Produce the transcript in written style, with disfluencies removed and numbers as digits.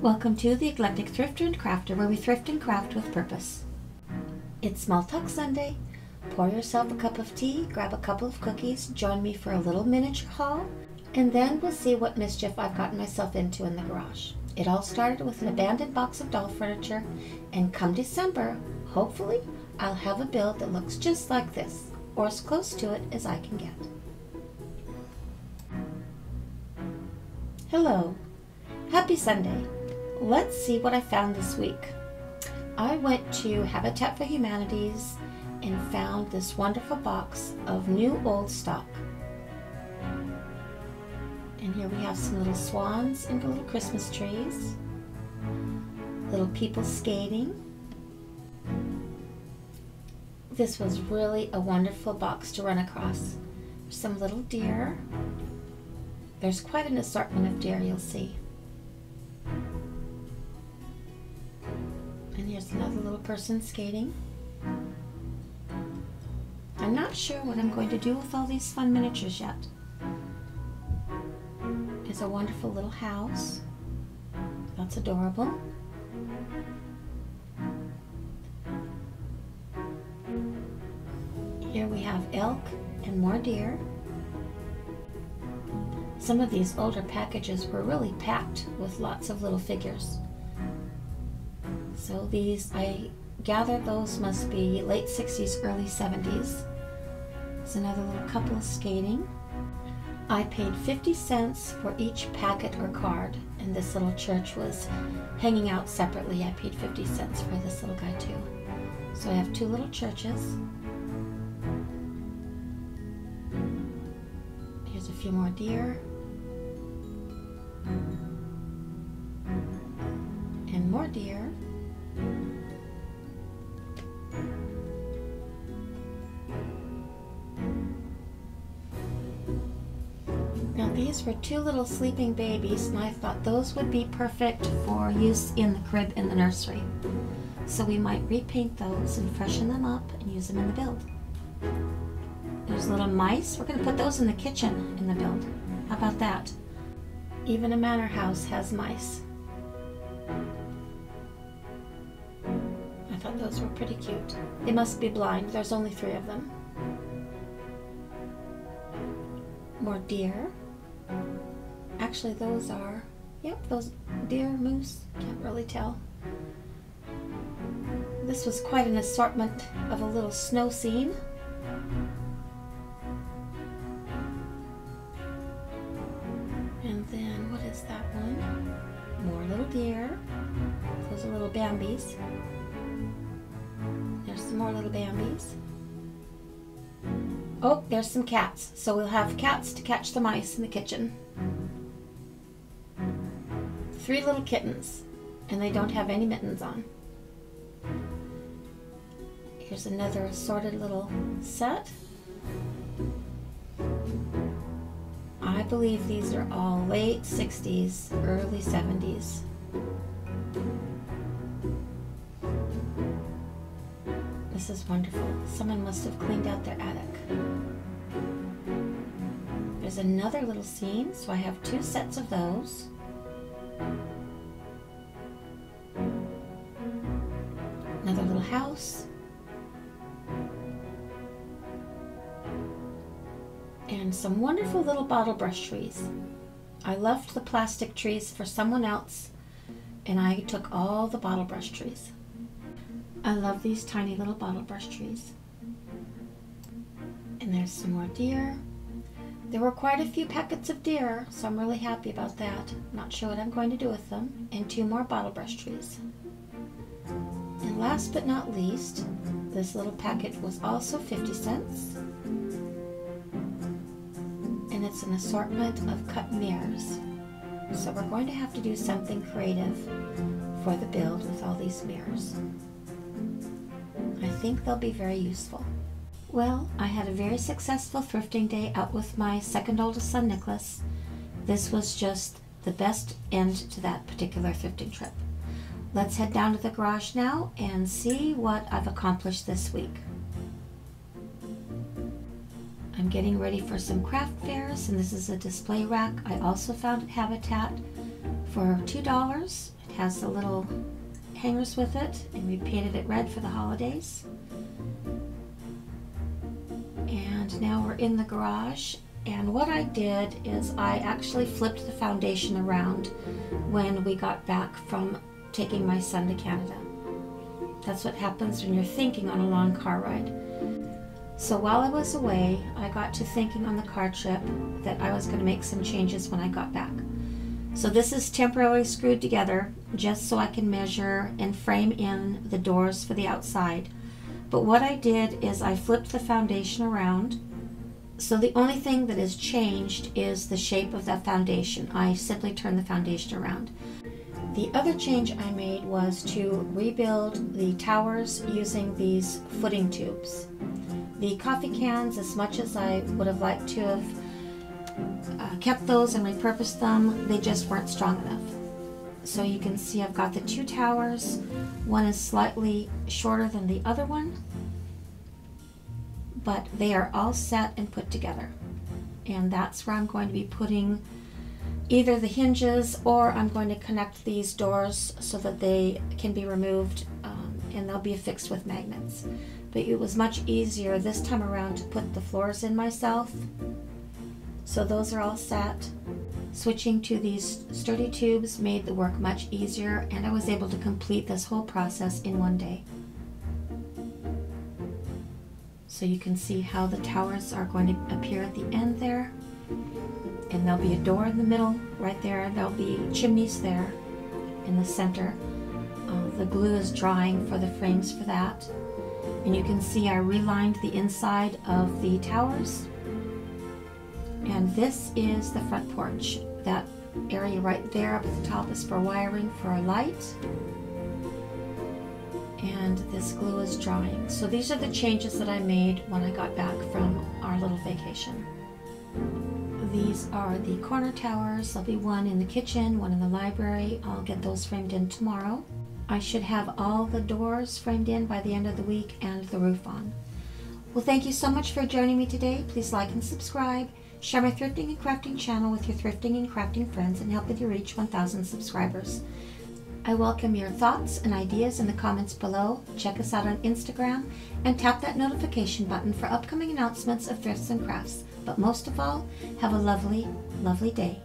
Welcome to the Eclectic Thrifter and Crafter, where we thrift and craft with purpose. It's Smalltalk Sunday. Pour yourself a cup of tea, grab a couple of cookies, join me for a little miniature haul, and then we'll see what mischief I've gotten myself into in the garage. It all started with an abandoned box of doll furniture, and come December, hopefully, I'll have a build that looks just like this, or as close to it as I can get. Hello. Happy Sunday. Let's see what I found this week. I went to Habitat for Humanities and found this wonderful box of new old stock. And here we have some little swans and little Christmas trees, little people skating. This was really a wonderful box to run across. There's some little deer. There's quite an assortment of deer, you'll see. And here's another little person skating. I'm not sure what I'm going to do with all these fun miniatures yet. It's a wonderful little house. That's adorable. Here we have elk and more deer. Some of these older packages were really packed with lots of little figures. So these, I gather those must be late 60s, early 70s. There's another little couple skating. I paid 50 cents for each packet or card, and this little church was hanging out separately. I paid 50 cents for this little guy too. So I have two little churches. Here's a few more deer. And more deer. Now these were two little sleeping babies, and I thought those would be perfect for use in the crib in the nursery. So we might repaint those and freshen them up and use them in the build. There's little mice. We're going to put those in the kitchen in the build. How about that? Even a manor house has mice. I thought those were pretty cute. They must be blind. There's only 3 of them. More deer. Actually, those are, yep, those deer, moose, can't really tell. This was quite an assortment of a little snow scene. And then, what is that one? More little deer. Those are little Bambis. There's some more little Bambis. Oh, there's some cats. So we'll have cats to catch the mice in the kitchen. 3 little kittens, and they don't have any mittens on. Here's another assorted little set. I believe these are all late 60s, early 70s. This is wonderful. Someone must have cleaned out their attic. There's another little scene, so I have 2 sets of those. Another little house. And some wonderful little bottle brush trees. I left the plastic trees for someone else, and I took all the bottle brush trees. I love these tiny little bottle brush trees. And there's some more deer. There were quite a few packets of deer, so I'm really happy about that. Not sure what I'm going to do with them. And 2 more bottle brush trees. And last but not least, this little packet was also 50 cents. And it's an assortment of cut mirrors. So we're going to have to do something creative for the build with all these mirrors. I think they'll be very useful. Well, I had a very successful thrifting day out with my second oldest son, Nicholas. This was just the best end to that particular thrifting trip. Let's head down to the garage now and see what I've accomplished this week. I'm getting ready for some craft fairs, and this is a display rack I also found at Habitat for $2. It has the little hangers with it, and we painted it red for the holidays. And now we're in the garage, and what I did is I actually flipped the foundation around when we got back from taking my son to Canada. That's what happens when you're thinking on a long car ride. So while I was away, I got to thinking on the car trip that I was going to make some changes when I got back. So this is temporarily screwed together just so I can measure and frame in the doors for the outside. But what I did is I flipped the foundation around. So the only thing that has changed is the shape of that foundation. I simply turned the foundation around. The other change I made was to rebuild the towers using these footing tubes. The coffee cans, as much as I would have liked to have kept those and repurposed them, they just weren't strong enough. So you can see I've got the two towers. One is slightly shorter than the other one, but they are all set and put together. And that's where I'm going to be putting either the hinges, or I'm going to connect these doors so that they can be removed and they'll be affixed with magnets. But it was much easier this time around to put the floors in myself. So those are all set. Switching to these sturdy tubes made the work much easier, and I was able to complete this whole process in one day. So you can see how the towers are going to appear at the end there. And there'll be a door in the middle right there. There'll be chimneys there in the center. The glue is drying for the frames for that. And you can see I relined the inside of the towers. And this is the front porch. That area right there up at the top is for wiring for a light. And this glue is drying. So these are the changes that I made when I got back from our little vacation. These are the corner towers. There'll be one in the kitchen, one in the library. I'll get those framed in tomorrow. I should have all the doors framed in by the end of the week and the roof on. Well, thank you so much for joining me today. Please like and subscribe. Share my thrifting and crafting channel with your thrifting and crafting friends and help me to reach 1,000 subscribers. I welcome your thoughts and ideas in the comments below. Check us out on Instagram and tap that notification button for upcoming announcements of thrifts and crafts. But most of all, have a lovely, lovely day.